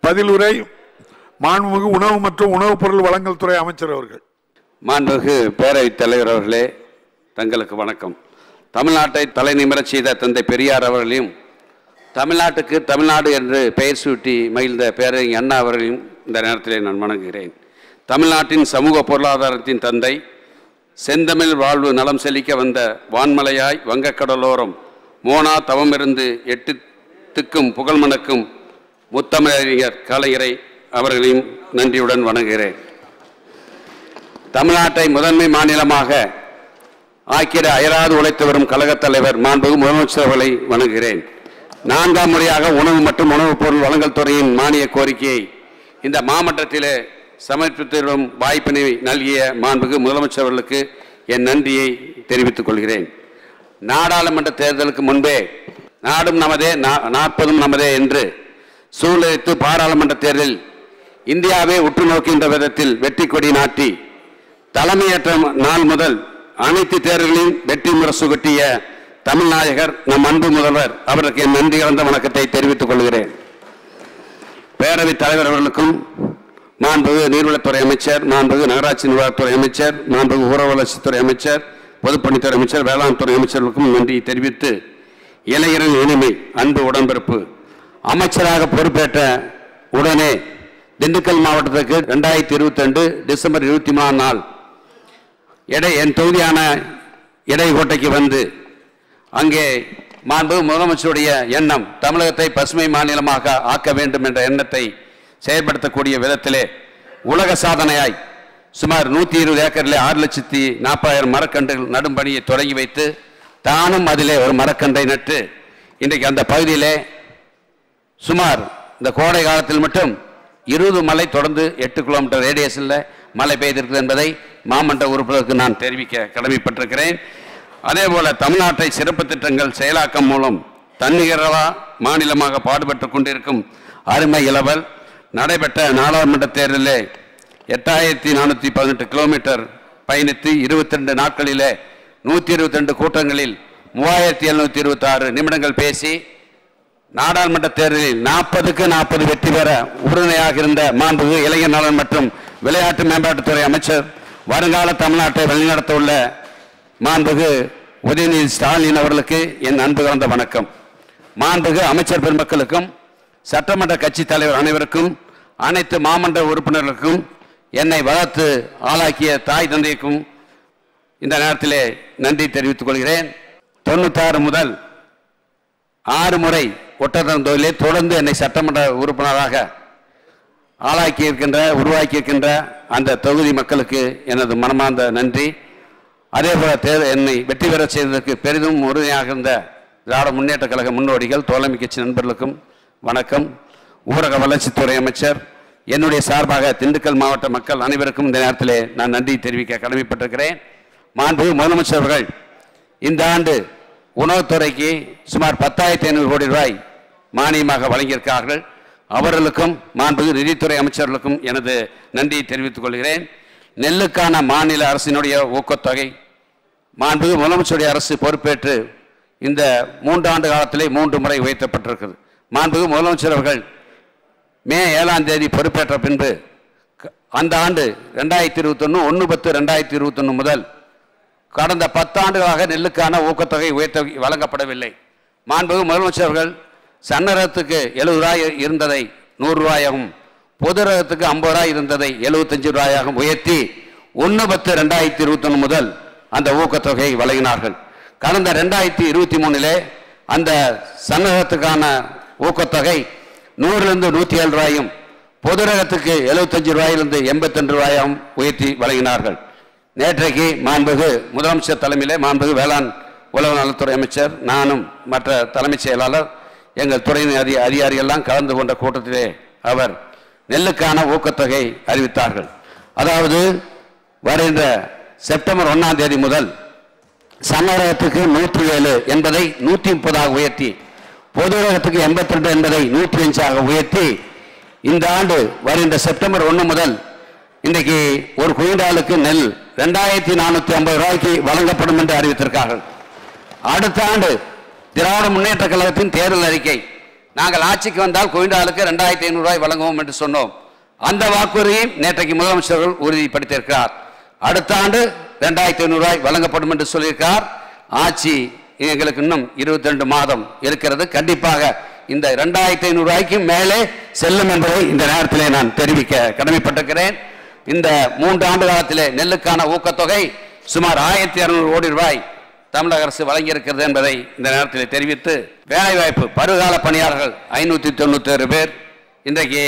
பதிலுரை மாண்புமிகு உணவு மற்றும் உணவுப் பொருள் வழங்கல் துறை அமைச்சர் அவர்கள். மாண்புமிகு பேரவைத் தலைவர் அவர்களே, தங்களுக்கு வணக்கம். தமிழ்நாட்டை தலைநிமிரச் செய்த தந்தை பெரியார் அவர்களையும், தமிழ்நாட்டுக்கு தமிழ்நாடு என்று பெயர் சூட்டி மகிழ்ந்த பேரறிஞர் அண்ணா அவர்களையும் இந்த நேரத்திலே நான் வணங்குகிறேன். தமிழ்நாட்டின் சமூக பொருளாதாரத்தின் தந்தை, செந்தமிழ் வாழ்வு நலம் செழிக்க வந்த வான்மலையாய் வங்கக்கடலோரம் மோனா தவமிருந்து எட்டு திக்கும் புகழ் மணக்கும் முத்தமிழறிஞர் கலைஞரை அவர்களையும் நன்றியுடன் வணங்குகிறேன். தமிழ்நாட்டை முதன்மை மாநிலமாக ஆக்கிட அயராது உழைத்து வரும் கழகத் தலைவர் மாண்புமிகு முதலமைச்சர் அவர்களை வணங்குகிறேன். 4ஆம் முறையாக உணவு மற்றும் உணவுப் பொருள் வழங்கல் துறையின் மானிய கோரிக்கையை இந்த மாமன்றத்திலே சமர்ப்பித்து வரும் வாய்ப்பினை நல்கிய மாண்புமிகு முதலமைச்சர் அவர்களுக்கு என் நன்றியை தெரிவித்துக் கொள்கிறேன். நாடாளுமன்ற தேர்தலுக்கு முன்பே நாடும் நமதே 40 நமதே என்று சூழலித்து பாராளுமன்ற தேர்தலில் இந்தியாவை உற்று நோக்கின்ற விதத்தில் வெற்றி கொடி நாட்டி தலைமையேற்ற நாள் முதல் அனைத்து தேர்தல்களின் வெற்றி முரசு கொட்டிய தமிழ்நாயகர் நம் அன்பு முதல்வர் அவருக்கு என் நன்றி கலந்த வணக்கத்தை தெரிவித்துக் கொள்கிறேன். பேரவைத் தலைவர் அவர்களுக்கும், மாண்புமிகு நீர்வளத்துறை அமைச்சர், மாண்புமிகு நகராட்சி நிர்வாகத்துறை அமைச்சர், மாண்புமிகு ஊரக வளர்ச்சித்துறை அமைச்சர், பொதுப்பணித்துறை அமைச்சர், வேளாண் துறை அமைச்சர்களுக்கும் நன்றி தெரிவித்து, இளைஞரின் இனிமை அன்பு உடன்பிறப்பு அமைச்சராக பொறுப்பேற்ற உடனே திண்டுக்கல் மாவட்டத்துக்கு 2022 டிசம்பர் 23 நாள் என் தொகுதியான இடைக்கோட்டைக்கு வந்து அங்கே மாண்பு முதலமைச்சருடைய எண்ணம் தமிழகத்தை பசுமை மாநிலமாக ஆக்க வேண்டும் என்ற எண்ணத்தை செயல்படுத்தக்கூடிய விதத்திலே உலக சாதனையாய் சுமார் 120 ஏக்கரில் 6,40,000 மரக்கன்றுகள் நடும் பணியை தொடங்கி வைத்து தானும் அதிலே ஒரு மரக்கன்றை நட்டு இன்றைக்கு அந்த பகுதியிலே சுமார் இந்த கோடை காலத்தில் மட்டும் 20 மலை தொடர்ந்து 8 கிலோமீட்டர் ரேடியஸில் மழை பெய்திருக்கிறது என்பதை மாமன்ற உறுப்பினருக்கு நான் தெரிவிக்க கடமைப்பட்டிருக்கிறேன். அதே போல தமிழ்நாட்டை சிறப்பு திட்டங்கள் செயலாக்கம் மூலம் தன்னிகரா மாநிலமாக பாடுபட்டு கொண்டிருக்கும் அருமை இளவல் நடைபெற்ற நாடாளுமன்ற தேர்தலிலே 8,418 கிலோமீட்டர் பயணித்து 22 நாட்களிலே 122 கூட்டங்களில் 3,726 நிமிடங்கள் பேசி நாடாளுமன்ற தேர்தலில் 40க்கு 40 வெற்றி பெற உறுதுணையாக இருந்த மாண்புமிகு இளைஞர் நலன் மற்றும் விளையாட்டு மேம்பாட்டுத்துறை அமைச்சர், வருங்கால தமிழ்நாட்டை வழிநடத்த உள்ள மாண்புமிகு உதயநிதி ஸ்டாலின் அவர்களுக்கு என் அன்பு கலந்த வணக்கம். மாண்புமிகு அமைச்சர் பெருமக்களுக்கும், சட்டமன்ற கட்சி தலைவர் அனைவருக்கும், அனைத்து மாமன்ற உறுப்பினர்களுக்கும், என்னை வளர்த்து ஆளாக்கிய தாய் தந்தைக்கும் இந்த நேரத்திலே நன்றி தெரிவித்துக் கொள்கிறேன். 96 முதல் 6 முறை ஒட்டத்தம் தொழிலே தொடர்ந்து என்னை சட்டமன்ற உறுப்பினராக உருவாக்கியிருக்கின்ற அந்த தொகுதி மக்களுக்கு எனது மனமார்ந்த நன்றி. அதே போல என்னை வெற்றி பெற செய்ததற்கு பெரிதும் உறுதியாக இருந்த திராவிட முன்னேற்ற கழக முன்னோடிகள், தோழமை கட்சி நண்பர்களுக்கும் வணக்கம். ஊரக வளர்ச்சித்துறை அமைச்சர், என்னுடைய சார்பாக திண்டுக்கல் மாவட்ட மக்கள் அனைவருக்கும் இந்த நேரத்திலே நான் நன்றி தெரிவிக்க கடமைப்பட்டிருக்கிறேன். மாண்புமிகு முதலமைச்சர் அவர்கள் இந்த ஆண்டு உணவுத்துறைக்கு சுமார் 10,500 கோடி ரூபாய் மானியமாக வழங்கியிருக்கிறார்கள். அவர்களுக்கும் மாண்புமிகு நிதித்துறை அமைச்சர்களுக்கும் எனது நன்றியை தெரிவித்துக் கொள்கிறேன். நெல்லுக்கான மாநில அரசினுடைய ஊக்கத்தொகை மாண்புமிகு முதலமைச்சருடைய அரசு பொறுப்பேற்று இந்த 3 ஆண்டு காலத்திலே 3 முறை உயர்த்தப்பட்டிருக்கிறது. மாண்புமிகு முதலமைச்சர் அவர்கள் மே 7ஆம் தேதி பொறுப்பேற்ற பின்பு அந்த ஆண்டு 2021 1/10/2021 முதல் கடந்த 10 ஆண்டுகளாக நெல்லுக்கான ஊக்கத்தொகை வழங்கப்படவில்லை. மாண்புமிகு முதலமைச்சர் அவர்கள் சன்ன ரகத்துக்கு 70 ரூபாய் இருந்ததை 100 ரூபாயாகவும், பொது ரகத்துக்கு 50 ரூபாய் இருந்ததை 75 ரூபாயாகவும் உயர்த்தி 1/10/2021 முதல் அந்த ஊக்கத்தொகை வழங்கினார்கள். கடந்த 2023 அந்த சன்ன ரகத்துக்கான ஊக்கத்தொகை 100லிருந்து 107 ரூபாயும், பொது ரகத்துக்கு 75 ரூபாயிலிருந்து 82 ரூபாயாகவும் உயர்த்தி வழங்கினார்கள். நேற்றைக்கு மாண்புமிகு முதலமைச்சர் தலைமையிலே மாண்புமிகு வேளாண் உழவு நலத்துறை அமைச்சர், நானும் மற்ற தலைமைச் செயலாளர், எங்கள் துறையின் அதிகாரிகள்லாம் கலந்து கொண்ட கூட்டத்திலே அவர் நெல்லுக்கான ஊக்கத்தொகை அறிவித்தார்கள். அதாவது வருகின்ற செப்டம்பர் 1ஆம் தேதி முதல் சன்ன ரகத்துக்கு 107 என்பதை 130 உயர்த்தி, பொது ரகத்துக்கு 82 என்பதை 105 உயர்த்தி இந்த ஆண்டு வருகின்ற செப்டம்பர் 1 முதல் இன்றைக்கு ஒரு குவிண்டாலுக்கு நெல் 2,450 ரூபாய்க்கு வழங்கப்படும் என்று அறிவித்திருக்கார்கள். அடுத்த ஆண்டு திராவிட முன்னேற்ற கழகத்தின் தேர்தல் அறிக்கை நாங்கள் ஆட்சிக்கு வந்தால் குவிண்டாலுக்கு 2500 ரூபாய் வழங்குவோம் என்று சொன்னோம். அந்த வாக்குறுதியை நேற்றைக்கு முதலமைச்சர்கள் உறுதிப்படுத்தியிருக்கிறார். அடுத்த ஆண்டு 2500 ரூபாய் வழங்கப்படும் என்று சொல்லியிருக்கிறார். ஆட்சி எங்களுக்கு இன்னும் 22 மாதம் இருக்கிறது. கண்டிப்பாக இந்த 2500 ரூபாய்க்கு மேலே செல்லும் என்பதை இந்த நேரத்திலே நான் தெரிவிக்க கடமைப்பட்டிருக்கிறேன். இந்த 3 ஆண்டு காலத்திலே நெல்லுக்கான ஊக்கத்தொகை சுமார் 1200 கோடி ரூபாய் தமிழக அரசு வழங்கியிருக்கிறது என்பதை இந்த நேரத்தில் தெரிவித்து, வேலைவாய்ப்பு பருவகால பணியாளர்கள் 591 பேர் இன்றைக்கு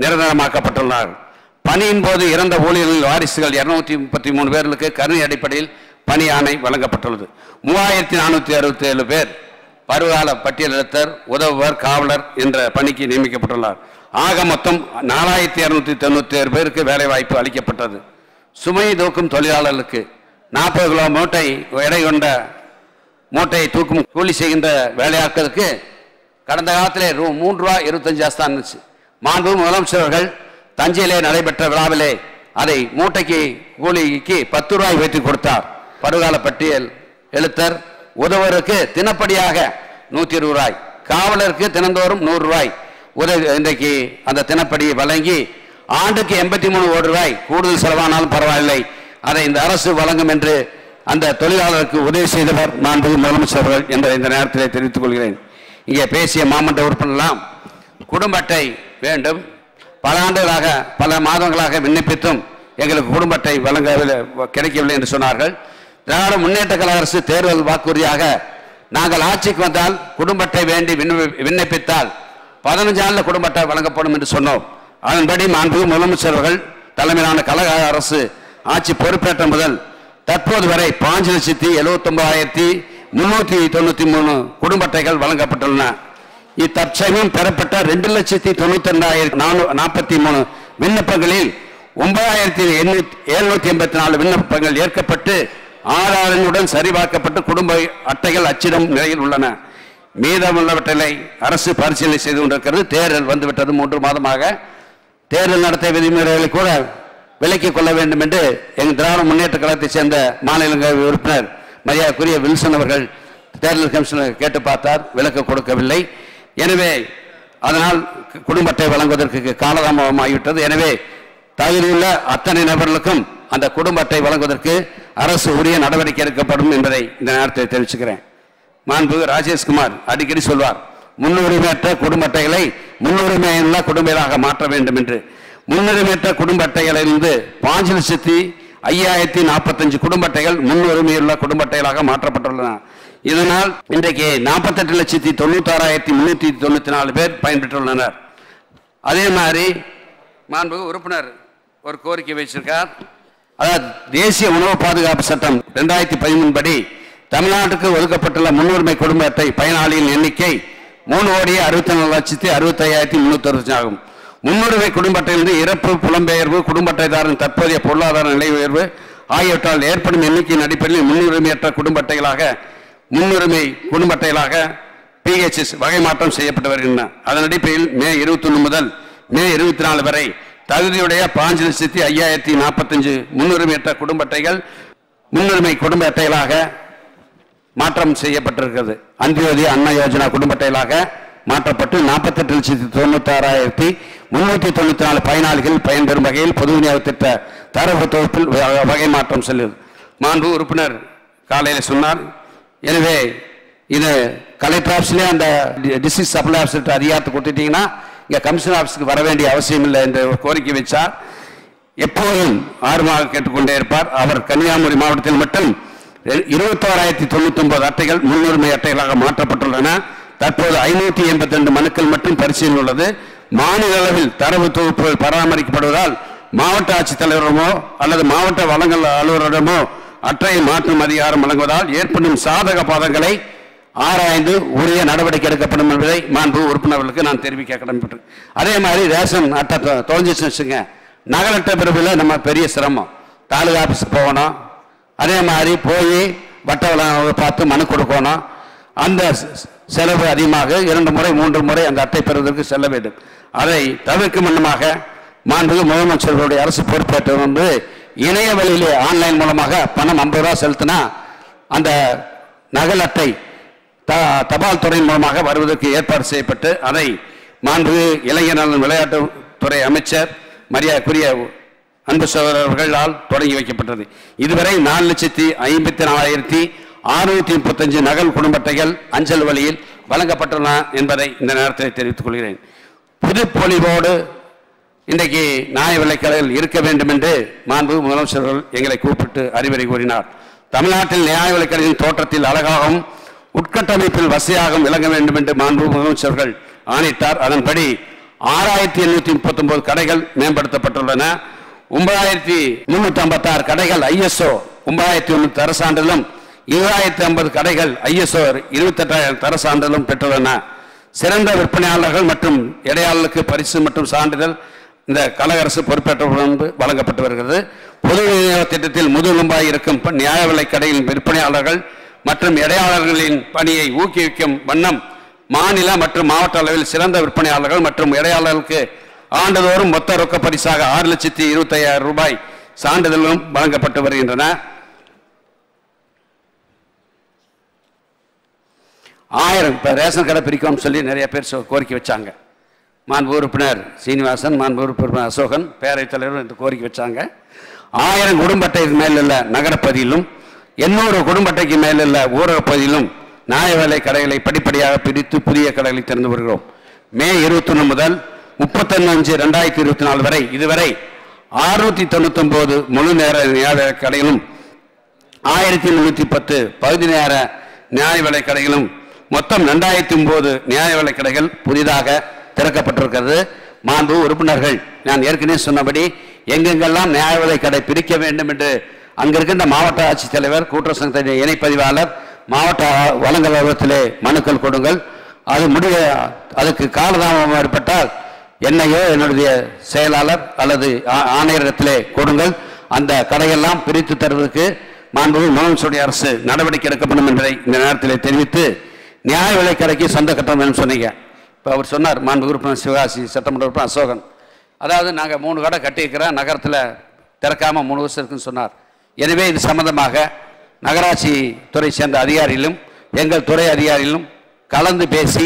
நிரந்தரமாக்கப்பட்டுள்ளார்கள். பணியின் போது இறந்த ஊழியர்களின் வாரிசுகள் 233 பேர்களுக்கு கருணை அடிப்படையில் பணி ஆணை வழங்கப்பட்டுள்ளது. 3467 பேர் பருவகால பட்டியலெடுத்தர், உதவுவர், காவலர் என்ற பணிக்கு நியமிக்கப்பட்டுள்ளார். ஆக மொத்தம் 4297 பேருக்கு வேலைவாய்ப்பு அளிக்கப்பட்டது. சுமை தூக்கும் தொழிலாளர்களுக்கு 40 கிலோ மூட்டை எடை கொண்ட மூட்டையை தூக்கும் கூலி செய்கின்ற வேலையாட்களுக்கு கடந்த காலத்திலே ₹3.25 தான் இருந்துச்சு. மாண்பு முதலமைச்சர்கள் தஞ்சையிலே நடைபெற்ற விழாவிலே அதை மூட்டைக்கு கூலிக்கு 10 ரூபாய் வைத்து கொடுத்தார். பருவகால பட்டியல் எழுத்தர் உதவருக்கு தினப்படியாக 120 ரூபாய், காவலருக்கு தினந்தோறும் 100 ரூபாய் இன்றைக்கு அந்த தினப்படியை வழங்கி ஆண்டுக்கு 83 கோடி ரூபாய் கூடுதல் செலவானாலும் பரவாயில்லை, அதை இந்த அரசு வழங்கும் என்று அந்த தொழிலாளருக்கு உதவி செய்தவர் மாண்பு முதலமைச்சர்கள் என்பதை இந்த நேரத்தில் தெரிவித்துக் கொள்கிறேன். இங்கே பேசிய மாமன்ற உறுப்பினர்லாம் குடும்ப அட்டை வேண்டும், பல ஆண்டுகளாக பல மாதங்களாக விண்ணப்பித்தும் எங்களுக்கு குடும்ப அட்டை கிடைக்கவில்லை என்று சொன்னார்கள். திராவிட முன்னேற்ற கழக அரசு தேர்தல் வாக்குறுதியாக நாங்கள் ஆட்சிக்கு வந்தால் குடும்ப அட்டை வேண்டி விண்ணப்பித்தால் 15 ஆண்டுல குடும்ப அட்டை வழங்கப்படும் என்று சொன்னோம். அதன்படி மாண்பு முதலமைச்சர்கள் தலைமையிலான கழக அரசு ஆட்சி பொறுப்பேற்ற முதல் தற்போது வரை 5,79,393 குடும்ப அட்டைகள் வழங்கப்பட்டுள்ளன. இத்தற்சமயம் பெறப்பட்ட 2,92,443 விண்ணப்பங்களில் 9,784 விண்ணப்பங்கள் ஏற்கப்பட்டு ஆதாரங்களுடன் சரிபார்க்கப்பட்டு குடும்ப அட்டைகள் அச்சிடும் நிலையில் உள்ளன. மீதமுள்ளவற்றை அரசு பரிசீலனை செய்து கொண்டிருக்கிறது. தேர்தல் வந்துவிட்டது. 3 மாதமாக தேர்தல் நடத்தை விதிமுறைகளை கூட விலக்கிக் கொள்ள வேண்டும் என்று எங்கள் திராவிட முன்னேற்ற கழகத்தைச் சேர்ந்த மாநிலங்களவை உறுப்பினர் மரியாதைக்குரிய வில்சன் அவர்கள் தேர்தல் கமிஷனர் கேட்டு பார்த்தார், விலக்கு கொடுக்கவில்லை. எனவே அதனால் குடும்ப அட்டை வழங்குவதற்கு காலதாமதமாகிவிட்டது. எனவே தகுதியுள்ள அத்தனை நபர்களுக்கும் அந்த குடும்ப அட்டை வழங்குவதற்கு அரசு உரிய நடவடிக்கை எடுக்கப்படும் என்பதை இந்த நேரத்தில் தெரிவிச்சுக்கிறேன். மாண்பு ராஜேஷ்குமார் அடிக்கடி சொல்வார், முன்னுரிமையற்ற குடும்ப அட்டைகளை முன்னுரிமையுள்ள குடும்பங்களாக மாற்ற வேண்டும் என்று. முன்னுரிமையற்ற குடும்ப அட்டைகளிலிருந்து 5,05,045 குடும்ப அட்டைகள் முன்னுரிமையுள்ள குடும்ப அட்டைகளாக மாற்றப்பட்டுள்ளன. இதனால் இன்றைக்கு 48,96,394 பேர் பயன்பெற்றுள்ளனர். அதே மாதிரி மாண்பு உறுப்பினர் ஒரு கோரிக்கை வச்சிருக்கார். அதாவது தேசிய உணவு பாதுகாப்பு சட்டம் 2013 படி தமிழ்நாட்டுக்கு ஒதுக்கப்பட்டுள்ள முன்னுரிமை குடும்ப அட்டை பயனாளியின் எண்ணிக்கை 3,64,65,360 ஆகும். முன்னுரிமை குடும்ப அட்டையிலிருந்து இறப்பு, புலம்பெயர்வு, குடும்ப அட்டைதாரன் தற்போதைய பொருளாதார நிலை உயர்வு ஆகியவற்றால் ஏற்படும் எண்ணிக்கையின் அடிப்படையில் முன்னுரிமையற்ற குடும்ப அட்டைகளாக முன்னுரிமை குடும்ப அட்டைகளாக PHS வகை மாற்றம் செய்யப்பட்டு வருகின்றன. அதன் அடிப்படையில் மே 21 முதல் மே 24 வரை தகுதியுடைய 5,05,045 முன்னுரிமையற்ற குடும்ப அட்டைகள் முன்னுரிமை குடும்ப அட்டைகளாக மாற்றம் செய்யப்பட்டிருக்கிறது. அந்தியோதய அன்ன யோஜனா குடும்ப அட்டைகளாக மாற்றப்பட்டு 48,96,394 பயனாளிகள் பயன்பெறும் வகையில் பொது விநியோக திட்ட தரவு தொகுப்பில் வகை மாற்றம் செல்லுது. மாண்பு உறுப்பினர் காலையில் சொன்னார். எனவே இது கலெக்டர் ஆஃபீஸ்லேயே அந்த டிஸ்ட்ரிக்ட் சப்ளை ஆஃபீஸர்கிட்ட அதிகாரத்தை கொடுத்துட்டீங்கன்னா இங்கே கமிஷனர் ஆஃபீஸுக்கு வர வேண்டிய அவசியம் இல்லை என்று ஒரு கோரிக்கை வச்சார். எப்போதும் ஆர்வமாக கேட்டுக்கொண்டே இருப்பார். அவர் கன்னியாகுமரி மாவட்டத்தில் மட்டும் 21,099 அட்டைகள் முன்னுரிமை அட்டைகளாக மாற்றப்பட்டுள்ளன. தற்போது 582 மனுக்கள் மட்டும் பரிசீலனை உள்ளது. மாநில அளவில் தரவு தொகுப்புகள் பராமரிக்கப்படுவதால் மாவட்ட ஆட்சித்தலைவரிடமோ அல்லது மாவட்ட வழங்கல் அலுவலரிடமோ அட்டையை மாற்றும் அதிகாரம் வழங்குவதால் ஏற்படும் சாதக பாதங்களை ஆராய்ந்து உரிய நடவடிக்கை எடுக்கப்படும் என்பதை மாண்பு உறுப்பினர்களுக்கு நான் தெரிவிக்க கடமைப்பட்டேன். அதே மாதிரி ரேஷன் அட்டை தொலைஞ்சிச்சுன்னு வச்சுங்க, நகல் அட்டை பிரிவில் நம்ம பெரிய சிரமம். தாலுகா ஆஃபீஸுக்கு போகணும், அதே மாதிரி போய் வட்டவளை பார்த்து மனு கொடுக்கணும். அந்த செலவு அதிகமாக 2 முறை 3 முறை அந்த அட்டை பெறுவதற்கு செல்ல வேண்டும். அதை தவிர்க்கும் வண்ணமாக மாண்புமிகு முதலமைச்சர்களுடைய அரசு பொறுப்பேற்று வந்து இணைய வழியிலே ஆன்லைன் மூலமாக பணம் 50 ரூபா செலுத்தினா அந்த நகல் அட்டை தபால் துறை மூலமாக வருவதற்கு ஏற்பாடு செய்யப்பட்டு அதை மாண்புமிகு இளைஞர் நலன் விளையாட்டுத்துறை அமைச்சர் மரியாதைக்குரிய அன்பு சகோதரர்களால் தொடங்கி வைக்கப்பட்டது. இதுவரை 4,54,635 நகல் குடும்ப அட்டைகள் அஞ்சல் வழியில் வழங்கப்பட்டுள்ளன என்பதை இந்த நேரத்தில் தெரிவித்துக் கொள்கிறேன். புதுப்பொலிவோடு இன்றைக்கு நியாய விலைக்கடைகள் இருக்க வேண்டும் என்று மாண்புமிகு முதலமைச்சர்கள் எங்களை கூப்பிட்டு அறிவுரை கூறினார். தமிழ்நாட்டில் நியாய விலைக்கடைகளின் தோற்றத்தில் அழகாகவும் உட்கட்டமைப்பில் வசதியாகவும் விளங்க வேண்டும் என்று மாண்புமிகு முதலமைச்சர்கள் ஆணையிட்டார். அதன்படி 6,839 கடைகள் மேம்படுத்தப்பட்டுள்ளன. 9,356 கடைகள் ISO 9,100 தர சான்றிதழும் 20,050 கடைகள் ISO 28,000 தர சான்றிதழும் பெற்றுள்ளன. சிறந்த விற்பனையாளர்கள் மற்றும் இடையாளர்களுக்கு பரிசு மற்றும் சான்றிதழ் இந்த கழக அரசு பொறுப்பேற்ற வழங்கப்பட்டு வருகிறது. பொது விநியோக திட்டத்தில் முதுகெலும்பாய் இருக்கும் நியாய விலை கடையின் விற்பனையாளர்கள் மற்றும் இடையாளர்களின் பணியை ஊக்குவிக்கும் வண்ணம் மாநில மற்றும் மாவட்ட அளவில் சிறந்த விற்பனையாளர்கள் மற்றும் இடையாளர்களுக்கு ஆண்டுதோறும் மொத்த ரொக்க பரிசாக 6,25,000 ரூபாய் சான்றிதழும் வழங்கப்பட்டு வருகின்றன. 1000 இப்போ ரேஷன் கடை பிரிக்கணும்னு சொல்லி நிறைய பேர் கோரிக்கை வச்சாங்க. மாண்பு உறுப்பினர் சீனிவாசன், மாண்பு உறுப்பினர் அசோகன், பேரவைத் தலைவர் என்று கோரிக்கை வச்சாங்க. 1000 குடும்ப அட்டைக்கு மேலுள்ள நகரப்பகுதியிலும் 800 குடும்ப அட்டைக்கு மேலுள்ள ஊரக பகுதியிலும் நியாய விலை கடைகளை படிப்படியாக பிரித்து புதிய கடைகளை திறந்து வருகிறோம். மே 21 முதல் 31/5/2024 வரை இதுவரை 699 முழு நேர நியாய விலை கடைகளும் 1310 பகுதி நேர நியாய விலை கடைகளும் மொத்தம் 2009 நியாய விலை கடைகள் புதிதாக திறக்கப்பட்டிருக்கிறது. மாண்பு உறுப்பினர்கள், நான் ஏற்கனவே சொன்னபடி எங்கெங்கெல்லாம் நியாய விலை கடை பிரிக்க வேண்டும் என்று அங்கிருக்கின்ற மாவட்ட ஆட்சித்தலைவர், கூட்டுறவு சங்கத்தின் இணைப்பதிவாளர், மாவட்ட வழங்கல் அலுவலகத்திலே மனுக்கள் கொடுங்கள். அது அதுக்கு காலதாமதம் ஏற்பட்டால் என்னையோ என்னுடைய செயலாளர் அல்லது ஆணையரிடத்திலே கொடுங்கள். அந்த கடையெல்லாம் பிரித்து தருவதற்கு மாண்புமிகு முதலமைச்சருடைய அரசு நடவடிக்கை எடுக்கப்படும் என்பதை இந்த நேரத்தில் தெரிவித்து, நியாய விலை கடைக்கு சொந்த கட்டணம் என்று சொன்னீங்க. இப்போ அவர் சொன்னார், மாண்புமிகு உறுப்பினர் சிவகாசி, சட்டமன்ற உறுப்பினர் அசோகன், அதாவது நாங்கள் 3 கடை கட்டியிருக்கிறோம், நகரத்தில் திறக்காமல் 3 வருஷம் இருக்குன்னு சொன்னார். எனவே இது சம்பந்தமாக நகராட்சி துறை சேர்ந்த அதிகாரிகளும் எங்கள் துறை அதிகாரிகளும் கலந்து பேசி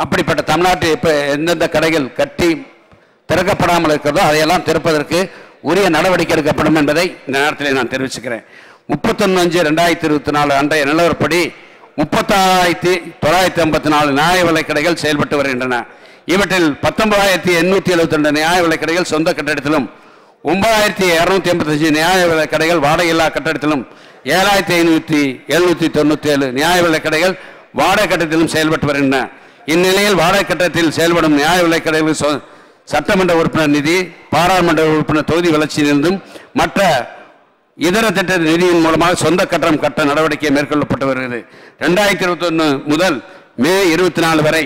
அப்படிப்பட்ட தமிழ்நாட்டில் இப்போ எந்தெந்த கடைகள் கட்டி திறக்கப்படாமல் இருக்கிறதோ அதையெல்லாம் திறப்பதற்கு உரிய நடவடிக்கை எடுக்கப்படும் என்பதை இந்த நேரத்தில் நான் தெரிவிச்சுக்கிறேன். 31/5/2024 அன்றைய நிலவரப்படி 36,954 நியாய விலை கடைகள் செயல்பட்டு வருகின்றன. இவற்றில் 19,872 நியாய விலை கடைகள் சொந்த கட்டிடத்திலும் 9,285 நியாய விலை கடைகள் வாடகையில்லா கட்டிடத்திலும் 7,797 நியாய விலை கடைகள் வாடகை கட்டத்திலும் செயல்பட்டு வருகின்றன. இந்நிலையில் வாடகை கட்டத்தில் செயல்படும் நியாய விலை கடைகள் சட்டமன்ற உறுப்பினர் நிதி, பாராளுமன்ற உறுப்பினர் தொகுதி வளர்ச்சியிலிருந்தும் மற்ற இதர திட்ட நிதியின் மூலமாக சொந்த கட்டணம் கட்ட நடவடிக்கை மேற்கொள்ளப்பட்டு வருகிறது. 2021 முதல் மே 24 வரை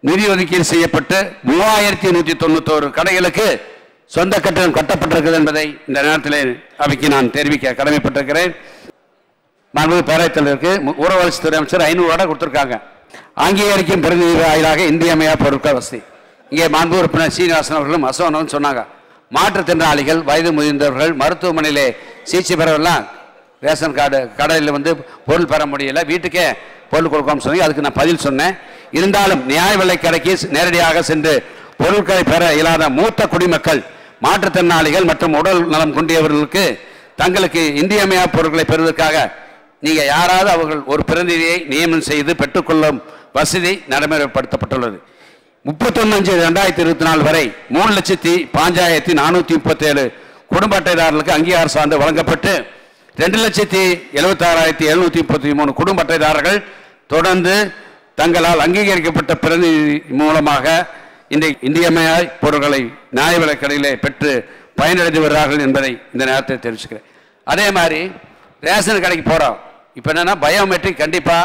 நிதி ஒதுக்கீடு செய்யப்பட்டு 3,191 கடைகளுக்கு சொந்த கட்டணம் கட்டப்பட்டிருக்கிறது என்பதை இந்த நேரத்தில் அவைக்கு நான் தெரிவிக்க கடமைப்பட்டிருக்கிறேன். மாண்புமிகு பேரவைத் தலைவருக்கு ஊரக வளர்ச்சித்துறை அமைச்சர் 500 ரூபாய் கொடுத்திருக்காங்க. அங்கீகரிக்கும் பிரதிநிதி வாயிலாக இன்றியமையா பொருட்கள் வசதி. இங்கே மாண்பு உறுப்பினர் சீனிவாசன் அவர்களும் அசோகனும் சொன்னாங்க, மாற்றுத்திறனாளிகள், வயது முதிர்ந்தவர்கள், மருத்துவமனையிலே சிகிச்சை பெறவெல்லாம் ரேஷன் கார்டு கடையில் பொருள் பெற முடியல, வீட்டுக்கே பொருள் கொடுக்காம சொன்னீங்க. அதுக்கு நான் பதில் சொன்னேன். இருந்தாலும் நியாய விலை கடைக்கு நேரடியாக சென்று பொருட்களை பெற இயலாத மூத்த குடிமக்கள், மாற்றுத்திறனாளிகள் மற்றும் உடல் நலம் கொண்டியவர்களுக்கு தங்களுக்கு இன்றியமையா பொருட்களை பெறுவதற்காக நீங்கள் யாராவது அவர்கள் ஒரு பிரதிநிதியை நியமனம் செய்து பெற்றுக்கொள்ளும் வசதி நடைமுறைப்படுத்தப்பட்டுள்ளது. 31/5/2024 வரை 3,05,437 குடும்ப அட்டைதாரர்களுக்கு அங்கீகார சான்று வழங்கப்பட்டு 2,76,733 குடும்ப அட்டைதாரர்கள் தொடர்ந்து தங்களால் அங்கீகரிக்கப்பட்ட பிரதிநிதி மூலமாக இன்றியமையா பொருட்களை நியாய விலை கடையிலே பெற்று பயனடைந்து வருகிறார்கள் என்பதை இந்த நேரத்தில் தெரிவிச்சுக்கிறேன். அதே மாதிரி ரேஷன் கடைக்கு போகிறோம். இப்போ என்னென்னா பயோமெட்ரிக் கண்டிப்பாக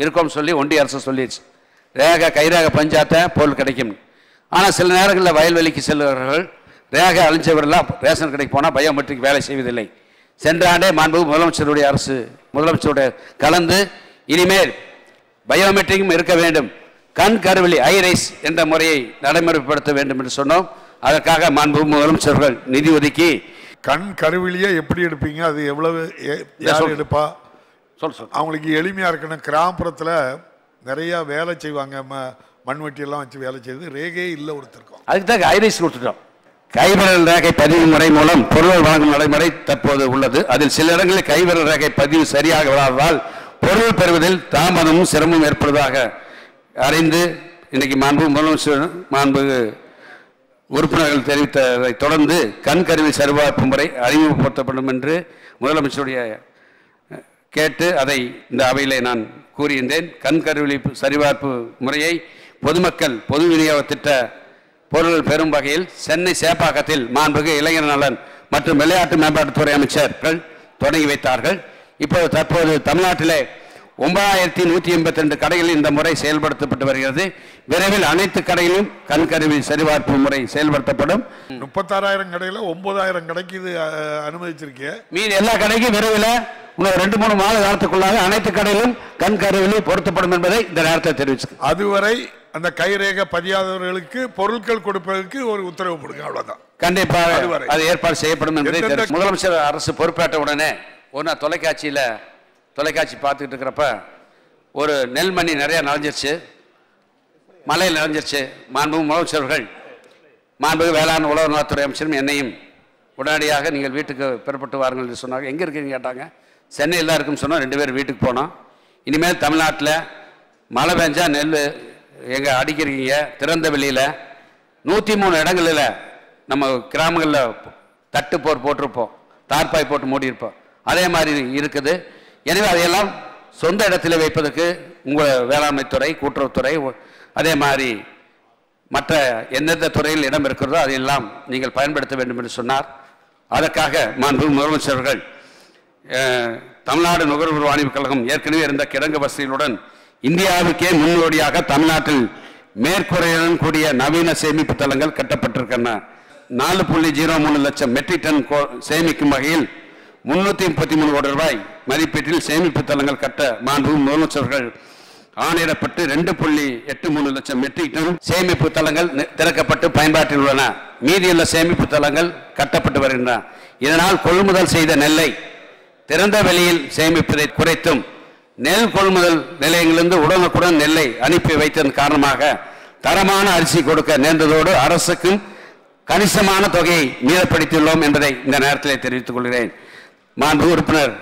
இருக்கும்னு சொல்லி ஒன்றிய அரசு சொல்லிடுச்சு. ரேகை கைரேகை பஞ்சாயத்தை பொருள் கிடைக்கும். ஆனால் சில நேரங்களில் வயல்வெளிக்கு செல்பவர்கள் ரேகை அழிஞ்சவர்களாக ரேஷன் கடைக்கு போனால் பயோமெட்ரிக் வேலை செய்வதில்லை. சென்ற ஆண்டே மாண்புமிகு முதலமைச்சருடைய கலந்து இனிமேல் பயோமெட்ரிக்கும் இருக்க வேண்டும், கண் கருவிழி ஐரைஸ் என்ற முறையை நடைமுறைப்படுத்த வேண்டும் என்று சொன்னோம். அதற்காக மாண்புமிகு முதலமைச்சர்கள் நிதி ஒதுக்கி கண் கருவிலியே எப்படி எடுப்பீங்க, அது எவ்வளவு யார் எடுப்பா, அவங்களுக்கு எளிமையாக இருக்கணும். கிராமப்புறத்தில் நிறையா வேலை செய்வாங்க, மண்வெட்டியெல்லாம் வச்சு வேலை செய்து ரேகையே இல்லை ஒருத்தருக்கும். அதுக்கு தான் ஐரிஸ் கொடுத்துட்டோம். கைவிரல் ரேகை பதிவு முறை மூலம் பொருள் வழங்கும் நடைமுறை தற்போது உள்ளது. அதில் சில இடங்களில் கைவிரல் ரேகை பதிவு சரியாக வராததால் பொருள் பெறுவதில் தாமதமும் சிரமமும் ஏற்படுவதாக அறிந்து இன்னைக்கு மாண்பு உறுப்பினர்கள் தெரிவித்ததை தொடர்ந்து கண் கருவி சரிபார்ப்பு முறை அறிமுகப்படுத்தப்படும் என்று முதலமைச்சருடைய கேட்டு அதை இந்த அவையிலே நான் கூறியிருந்தேன். கண் கருவி சரிபார்ப்பு முறையை பொதுமக்கள் பொது விநியோக திட்ட பொருள்கள் பெறும் வகையில் சென்னை சேப்பாக்கத்தில் மாண்புமிகு இளைஞர் நலன் மற்றும் விளையாட்டு மேம்பாட்டுத்துறை அமைச்சர்கள் தொடங்கி வைத்தார்கள். இப்போது தற்போது தமிழ்நாட்டிலே 9182 கடைகளில் இந்த முறை செயல்படுத்தப்பட்டு வருகிறது. விரைவில் அனைத்து கடையிலும் கண் கருவி சரிபார்ப்பு முறை செயல்படுத்தப்படும். 36,000 கடையில் 9,000 கடைக்கு இது அனுமதிச்சிருக்கேன். மீது எல்லா கடைக்கும் விரைவில் இன்னும் 2-3 மாத காலத்துக்குள்ளாக அனைத்து கடையிலும் கண் கருவி பொருத்தப்படும் என்பதை இந்த நேரத்தில் தெரிவிச்சு, அதுவரை அந்த கைரேகை பதியாதவர்களுக்கு பொருட்கள் கொடுப்பதற்கு ஒரு உத்தரவு போடுங்க. அவ்வளவுதான். கண்டிப்பாக அது ஏற்பாடு செய்யப்படும் என்பதை முதலமைச்சர் அரசு பொறுப்பேற்ற உடனே தொலைக்காட்சி பார்த்துக்கிட்டு இருக்கிறப்ப ஒரு நெல்மணி நிறைய நனைஞ்சிருச்சு, மலையில் நனைஞ்சிருச்சு. மாண்புமிகு முதலமைச்சர்கள் மாண்புமிகு வேளாண் உழவர் நலத்துறை அமைச்சரும் என்னையும் உடனடியாக நீங்கள் வீட்டுக்கு பெறப்பட்டு வாருங்கள் என்று சொன்னாங்க. எங்கே இருக்குன்னு கேட்டாங்க. சென்னையில் தான் இருக்குன்னு சொன்னோம். 2 பேர் வீட்டுக்கு போனோம். இனிமேல் தமிழ்நாட்டில் மழை பெஞ்சா நெல் எங்கே அடிக்கிறீங்க, திறந்த வெளியில் 103 இடங்களில் நம்ம கிராமங்களில் தட்டு போட்டிருப்போம், தார்பாய் போட்டு மூடியிருப்போம். அதே மாதிரி இருக்குது. எனவே அதையெல்லாம் சொந்த இடத்தில் வைப்பதற்கு உங்கள் வேளாண்மைத்துறை, கூட்டுறவுத்துறை, அதே மாதிரி மற்ற எந்தெந்த துறையில் இடம் இருக்கிறதோ அதையெல்லாம் நீங்கள் பயன்படுத்த வேண்டும் என்று சொன்னார். அதற்காக மாண்புமிகு முதலமைச்சர்கள் தமிழ்நாடு நுகர்வோர் வாணிபக் கழகம் ஏற்கனவே இருந்த கிடங்கு வசதிகளுடன் இந்தியாவுக்கே முன்னோடியாக தமிழ்நாட்டில் மேற்கூரையுடன் கூடிய நவீன சேமிப்பு தளங்கள் கட்டப்பட்டிருக்கின்றன. 4.03 லட்சம் மெட்ரிக் டன் சேமிக்கும் வகையில் 333 கோடி ரூபாய் மதிப்பீட்டில் சேமிப்பு தளங்கள் கட்ட மாண்புமிகு முதலமைச்சர்கள் ஆணையிடப்பட்டு 2.83 லட்சம் மெட்ரிக் டன் சேமிப்பு தளங்கள் திறக்கப்பட்டு பயன்பாட்டில் உள்ளன. மீதியுள்ள சேமிப்பு தளங்கள் கட்டப்பட்டு வருகின்றன. இதனால் கொள்முதல் செய்த நெல்லை திறந்த வெளியில் சேமிப்பதை குறைத்தும் நெல் கொள்முதல் நிலையங்களிலிருந்து உடனுக்குடன் நெல்லை அனுப்பி வைத்ததன் காரணமாக தரமான அரிசி கொடுக்க நேர்ந்ததோடு அரசுக்கும் கணிசமான தொகையை மீதப்படுத்தியுள்ளோம் என்பதை இந்த நேரத்தில் தெரிவித்துக் கொள்கிறேன். மாண்பு உறுப்பினர்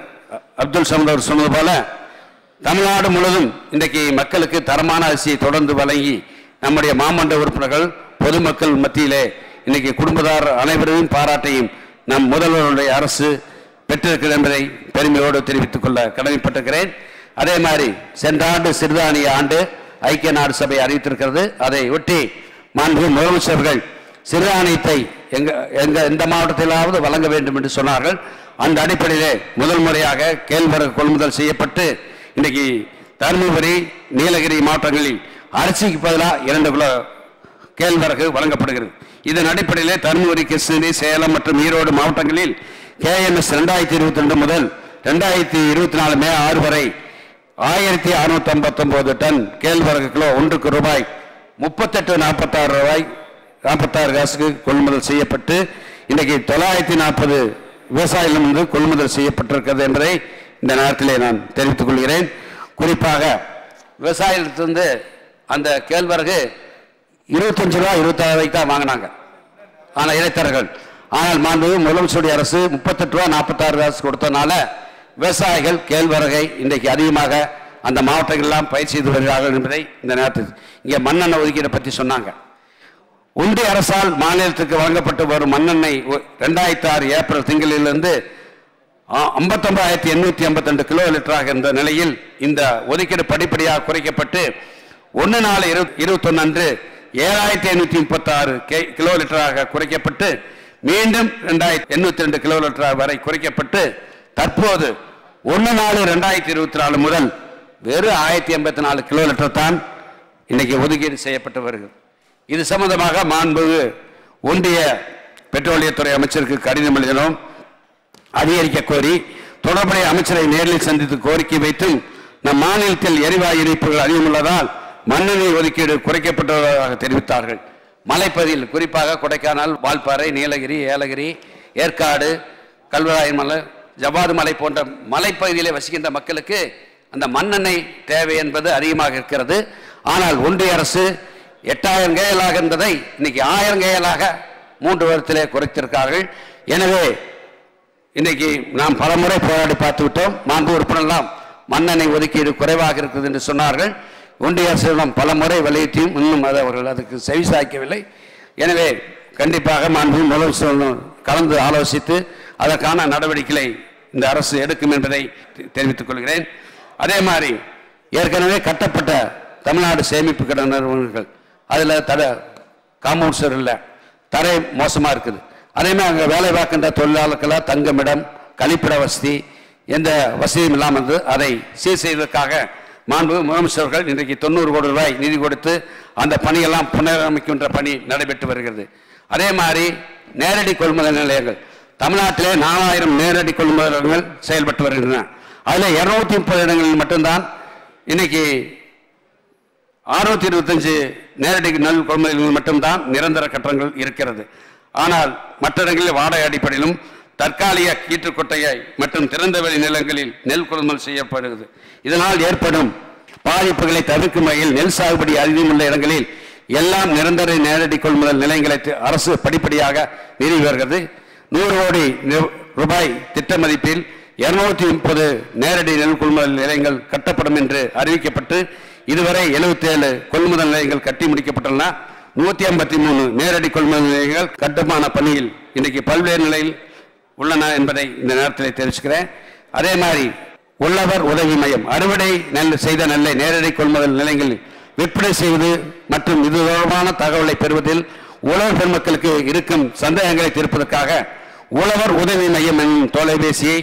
அப்துல் சமத் அவர் சொன்னது போல தமிழ்நாடு முழுவதும் இன்றைக்கு மக்களுக்கு தரமான அரிசியை தொடர்ந்து வழங்கி நம்முடைய மாமன்ற உறுப்பினர்கள் பொதுமக்கள் மத்தியிலே இன்னைக்கு குடும்பத்தார் அனைவரையும் பாராட்டையும் நம் முதல்வருடைய அரசு பெற்றிருக்கிறது என்பதை பெருமையோடு தெரிவித்துக் கொள்ள கடமைப்பட்டிருக்கிறேன். அதே மாதிரி சென்ற ஆண்டு சிறுதானிய ஆண்டு ஐக்கிய நாடு சபை அறிவித்திருக்கிறது. அதை ஒட்டி மாண்பு முதலமைச்சர்கள் சிறுதானியத்தை எந்த மாவட்டத்திலாவது வழங்க வேண்டும் என்று சொன்னார்கள். அந்த அடிப்படையிலே முதல் முறையாக கேழ்வரகு கொள்முதல் செய்யப்பட்டு இன்றைக்கு தருமபுரி, நீலகிரி மாவட்டங்களில் அரிசிக்கு பதிலாக 2 கிலோ கேழ்வரகு வழங்கப்படுகிறது. இதன் அடிப்படையிலே தருமபுரி, கிருஷ்ணகிரி, சேலம் மற்றும் ஈரோடு மாவட்டங்களில் KMS 2022 முதல் 2024 மே 6 வரை 1659 டன் கேழ்வரகு கிலோ ஒன்றுக்கு ரூபாய் 38.46 காசுக்கு கொள்முதல் செய்யப்பட்டு இன்றைக்கு 940 விவசாயிகளிடமிருந்து கொள்முதல் செய்யப்பட்டிருக்கிறது என்பதை இந்த நேரத்திலே நான் தெரிவித்துக் கொள்கிறேன். குறிப்பாக விவசாயிகளிடத்திலிருந்து அந்த கேழ்வரகு 25 ரூபா 26 ரூபாய்க்கு தான் வாங்கினாங்க ஆனால் இடைத்தரகர்கள். ஆனால் மாண்புமிகு முதலமைச்சருடைய அரசு 38 ரூபா 46 காசு கொடுத்தனால விவசாயிகள் கேழ்வரகை இன்றைக்கு அதிகமாக அந்த மாவட்டங்களெல்லாம் பயிர் செய்து வருகிறார்கள் என்பதை இந்த நேரத்தில் இங்கே மண்ணெண்ணெய் ஒதுக்கீடை பற்றி சொன்னாங்க. ஒன்றிய அரசால் மாநிலத்துக்கு வழங்கப்பட்டு வரும் மண்ணெண்ணெய் 2006 ஏப்ரல் திங்களிலிருந்து 59,852 கிலோ லிட்டராக இருந்த நிலையில் இந்த ஒதுக்கீடு படிப்படியாக குறைக்கப்பட்டு 1/4/21 அன்று 7,536 கிலோ லிட்டராக குறைக்கப்பட்டு மீண்டும் 2,802 கிலோ லிட்டர் வரை குறைக்கப்பட்டு தற்போது 1/4/2024 முதல் வெறும் 1084 கிலோ லிட்டர் தான் இன்னைக்கு ஒதுக்கீடு செய்யப்பட்டு வருகிறது. இது சம்பந்தமாக மாண்புமிகு ஒன்றிய பெட்ரோலியத்துறை அமைச்சருக்கு கடிதம் எழுதினோம். அதிகரிக்க கோரி தொடர்புடைய அமைச்சரை நேரில் சந்தித்து கோரிக்கை வைத்தும் நம் மாநிலத்தில் எரிவாயு இணைப்புகள் அதிகமுள்ளதால் மண்ணெண்ணெய் ஒதுக்கீடு குறைக்கப்பட்டதாக தெரிவித்தார்கள். மலைப்பகுதியில் குறிப்பாக கொடைக்கானல், வால்பாறை, நீலகிரி, ஏலகிரி, ஏற்காடு, கல்வராயன் மலை ஜவ்வாது மலை போன்ற மலைப்பகுதியிலே வசிக்கின்ற மக்களுக்கு அந்த மண்ணெண்ணெய் தேவை என்பது அதிகமாக இருக்கிறது. ஆனால் ஒன்றிய அரசு 8000 கேயலாக இருந்ததை இன்னைக்கு 1000 கேயலாக 3 வருடத்திலே குறைத்திருக்கார்கள். எனவே இன்னைக்கு நாம் பல முறை போராடி பார்த்து விட்டோம். மாண்பு உறுப்பினரெல்லாம் மண்ணெண்ணெய் ஒதுக்கீடு குறைவாக இருக்குது என்று சொன்னார்கள். ஒன்றிய அரசிடம் பல முறை வலியுறுத்தியும் இன்னும் அவர்கள் அதுக்கு செவிசாய்க்கவில்லை. எனவே கண்டிப்பாக மாண்பு முதலமைச்சர் கலந்து ஆலோசித்து அதற்கான நடவடிக்கைகளை இந்த அரசு எடுக்கும் என்பதை தெரிவித்துக் கொள்கிறேன். அதே மாதிரி ஏற்கனவே கட்டப்பட்ட தமிழ்நாடு சேமிப்பு கடன் நிறுவனங்கள் அதில் காம்பவுண்ட்ஸர் இல்லை, தரை மோசமாக இருக்குது. அதேமாதிரி அங்கே வேலை பார்க்கின்ற தொழிலாளர்களாக தங்குமிடம், கழிப்பிட வசதி, எந்த வசதியும் இல்லாமல் இருந்து அதை சீர் செய்வதற்காக மாண்பு முதலமைச்சர்கள் இன்றைக்கு 90 கோடி ரூபாய் நிதி கொடுத்து அந்த பணியெல்லாம் புனரமைக்கின்ற பணி நடைபெற்று வருகிறது. அதே மாதிரி நேரடி கொள்முதல் நிலையங்கள் தமிழ்நாட்டிலே 4000 நேரடி கொள்முதல் நிலையங்கள் செயல்பட்டு வருகின்றன. அதில் 230 இடங்களில் மட்டும்தான் இன்னைக்கு 625 நேரடி நெல் கொள்முதல்கள் மட்டும்தான் நிரந்தர கட்டணங்கள் இருக்கிறது. ஆனால் மற்ற இடங்களில் வாடகை அடிப்படையிலும் தற்காலிக கீற்று கொட்டையை மற்றும் திறந்தவெளி நிலங்களில் நெல் கொள்முதல் செய்யப்படுகிறது. இதனால் ஏற்படும் பாதிப்புகளை தவிர்க்கும் வகையில் நெல் சாகுபடி அதிகமுள்ள இடங்களில் எல்லாம் நிரந்தர நேரடி கொள்முதல் நிலையங்களை அரசு படிப்படியாக நிறுவி வருகிறது. 100 கோடி ரூபாய் திட்ட மதிப்பில் 230 நேரடி நெல் கொள்முதல் நிலையங்கள் கட்டப்படும் என்று அறிவிக்கப்பட்டு இதுவரை 77 கொள்முதல் நிலையங்கள் கட்டி முடிக்கப்பட்டுள்ளன. 153 நேரடி கொள்முதல் நிலையங்கள் கட்டுமான பணியில் இன்றைக்கு பல்வேறு நிலையில் உள்ளன என்பதை இந்த நேரத்தில் தெரிவிச்சுக்கிறேன். அதே மாதிரி உள்ளவர் உதவி மையம் அறுவடை நெல் செய்த நெல்லை நேரடி கொள்முதல் நிலையங்களில் விற்பனை செய்வது மற்றும் இது தொடர்பான தகவலை பெறுவதில் உழவர் பெருமக்களுக்கு இருக்கும் சந்தேகங்களை தீர்ப்பதற்காக உழவர் உதவி மையம் என்னும் தொலைபேசியை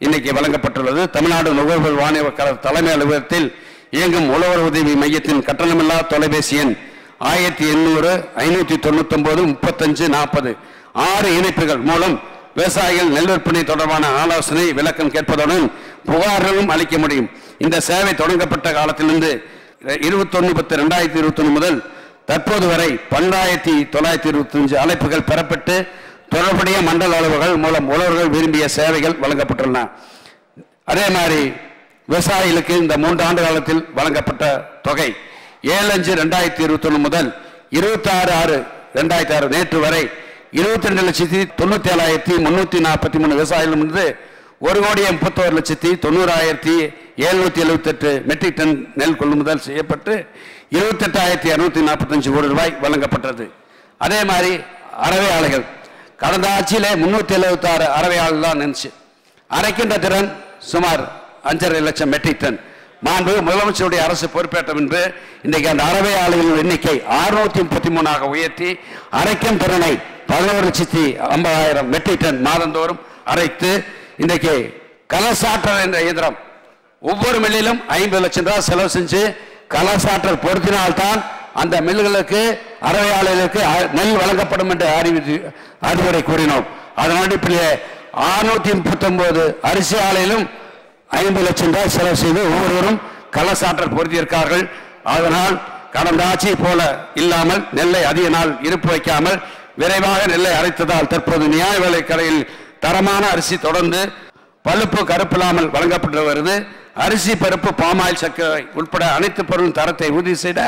இன்னைக்கு வழங்கப்பட்டுள்ளது. தமிழ்நாடு நுகர்வோர் வாணிப கழக தலைமை அலுவலகத்தில் இயங்கும் உழவர் உதவி மையத்தின் கட்டணமில்லா தொலைபேசி எண் 1800 599 35 40 6 இணைப்புகள் மூலம் விவசாயிகள் நெல் விற்பனை தொடர்பான ஆலோசனை விளக்கம் கேட்பதுடன் புகார்களும் அளிக்க முடியும். இந்த சேவை தொடங்கப்பட்ட காலத்திலிருந்து 21/10/2021 முதல் தற்போது வரை 12925 அழைப்புகள் பெறப்பட்டு தொடர்புடைய மண்டல அலுவலர்கள் மூலம் உழவர்கள் விரும்பிய சேவைகள் வழங்கப்பட்டுள்ளன. அதே மாதிரி விவசாயிகளுக்கு இந்த 3 ஆண்டு காலத்தில் வழங்கப்பட்ட தொகை 7/5/2021 முதல் 26/6/2006 நேற்று வரை 22,97,343 விவசாயிகளிடமிருந்து 1,31,90,778 மெட்ரிக் டன் நெல் கொள்முதல் செய்யப்பட்டு 28,245 கோடி ரூபாய் வழங்கப்பட்டது. அதே மாதிரி அரவை ஆலைகள் கடந்த ஆட்சியிலே 376 அரவை ஆலைகள் தான் நினைச்சு அரைக்கின்ற திறன் சுமார் 5.5 லட்சம் மெட்ரிக் டன். மாண்பு முதலமைச்சருடைய அரசு பொறுப்பேற்ற பின்பு இன்றைக்கு அந்த அரவை ஆலைகளின் எண்ணிக்கை 633 உயர்த்தி அரைக்கும் திறனை 11,50,000 மெட்ரிக் டன் மாதந்தோறும் அரைத்து இன்றைக்கு கலசாற்றல் என்ற இயந்திரம் ஒவ்வொரு மில்லிலும் 50 லட்சம் ரூபாய் செலவு செஞ்சு கலசாற்றல் பொருத்தினால்தான் அந்த மில்லுகளுக்கு அரவை ஆலைகளுக்கு நெல் வழங்கப்படும் என்று அறிவுரை கூறினோம். அதன் அடிப்படையில் 639 அரிசி ஆலையிலும் 50 லட்சம் ரூபாய் செலவு செய்து ஒவ்வொருவரும் கலசாற்றல் பொருத்தியிருக்கார்கள். அதனால் கடந்த ஆட்சியை போல இல்லாமல் நெல்லை அதிக நாள் இருப்பு வைக்காமல் விரைவாக நெல்லை அரைத்ததால் தற்போது நியாய விலை கடையில் தரமான அரிசி தொடர்ந்து பழுப்பு கருப்பில்லாமல் வழங்கப்பட்டு வருது. அரிசி பருப்பு பாமாயில் சர்க்கரை உட்பட அனைத்து பொருளின் தரத்தை உறுதி செய்த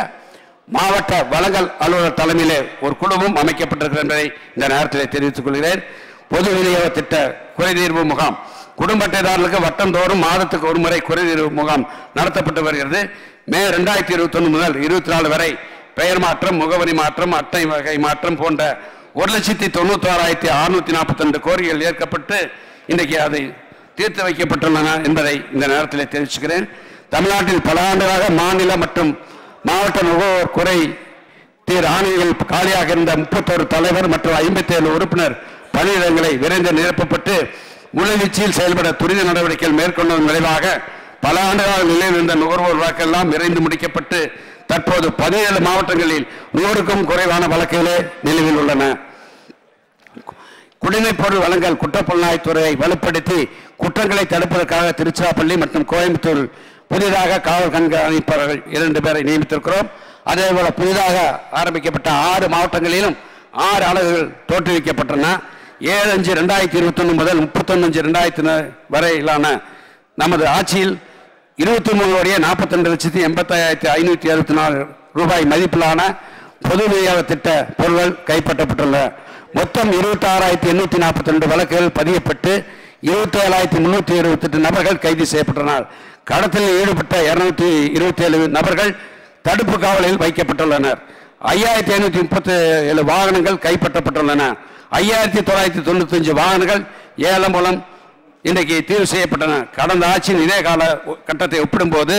மாவட்ட வழங்கல் அலுவலர் தலைமையிலே ஒரு குழுவும் அமைக்கப்பட்டிருக்கிறது என்பதை இந்த நேரத்தில் தெரிவித்துக் கொள்கிறேன். பொது விநியோக திட்ட குறைதீர்வு முகாம் குடும்ப அட்டைதாரர்களுக்கு வட்டந்தோறும் மாதத்துக்கு ஒரு முறை குறைதீர்வு முகாம் நடத்தப்பட்டு வருகிறது. மே 2021 முதல் 24 வரை பெயர் மாற்றம், முகவரி மாற்றம், அட்டை வகை மாற்றம் போன்ற 1,96,642 கோரிக்கைகள் ஏற்கப்பட்டு இன்றைக்கு அதை தீர்த்து வைக்கப்பட்டுள்ளன என்பதை இந்த நேரத்தில் தெரிவிச்சுக்கிறேன். தமிழ்நாட்டில் பல ஆண்டுகளாக மாநில மற்றும் மாவட்ட நுகர்வோர் குறை தீர் ஆணையங்கள் காலியாக இருந்த 31 தலைவர் மற்றும் 57 உறுப்பினர் பணியிடங்களை விரைந்து நிரப்பப்பட்டு முழுவீச்சில் செயல்பட துரித நடவடிக்கைகள் மேற்கொண்டதன் விளைவாக பல ஆண்டுகால நிலையில் இருந்த நுகர்வோர் வழக்கெல்லாம் விரைந்து முடிக்கப்பட்டு தற்போது 17 மாவட்டங்களில் 100க்கும் குறைவான வழக்குகளே நிலுவையில் உள்ளன. குடிநீர் பொருள் வழங்கல் குற்றப்புலனாய்வுத்துறையை வலுப்படுத்தி குற்றங்களை தடுப்பதற்காக திருச்சிராப்பள்ளி மற்றும் கோயம்புத்தூர் புதிதாக காவல் கண்காணிப்பாளர்கள் 2 பேரை நியமித்திருக்கிறோம். அதேபோல புதிதாக ஆரம்பிக்கப்பட்ட 6 மாவட்டங்களிலும் 6 அலகுகள் தோற்றுவிக்கப்பட்டன. 7/5/2021 முதல் 31/5/2000 வரையிலான நமது ஆட்சியில் 23,42,85,564 ரூபாய் மதிப்பிலான பொது விநியோக திட்ட பொருட்கள் கைப்பற்றப்பட்டுள்ளன. மொத்தம் 26,842 வழக்குகள் பதியப்பட்டு 27,328 நபர்கள் கைது செய்யப்பட்டனர். கடத்தலில் ஈடுபட்ட 227 நபர்கள் தடுப்பு காவலில் வைக்கப்பட்டுள்ளனர். 5,537 வாகனங்கள் கைப்பற்றப்பட்டுள்ளன. 5,995 வாகனங்கள் ஏலம் மூலம் இன்றைக்கு தீர்வு செய்யப்பட்டன. கடந்த ஆட்சியின் இதே கால கட்டத்தை ஒப்பிடும்போது